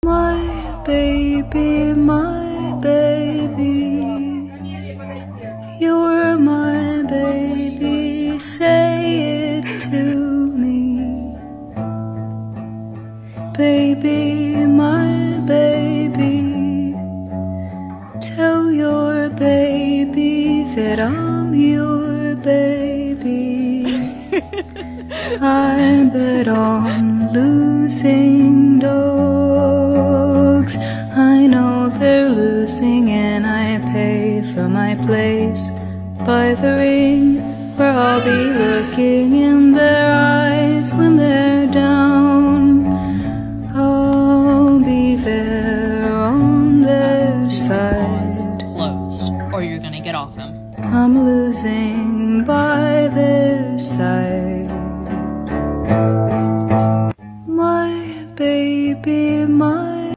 My baby, you're my baby, say it to me. Baby, my baby, tell your baby that I'm your baby. I bet on losing dogs. I know they're losing, and I pay for my place by the ring, where I'll be looking in their eyes when they're down.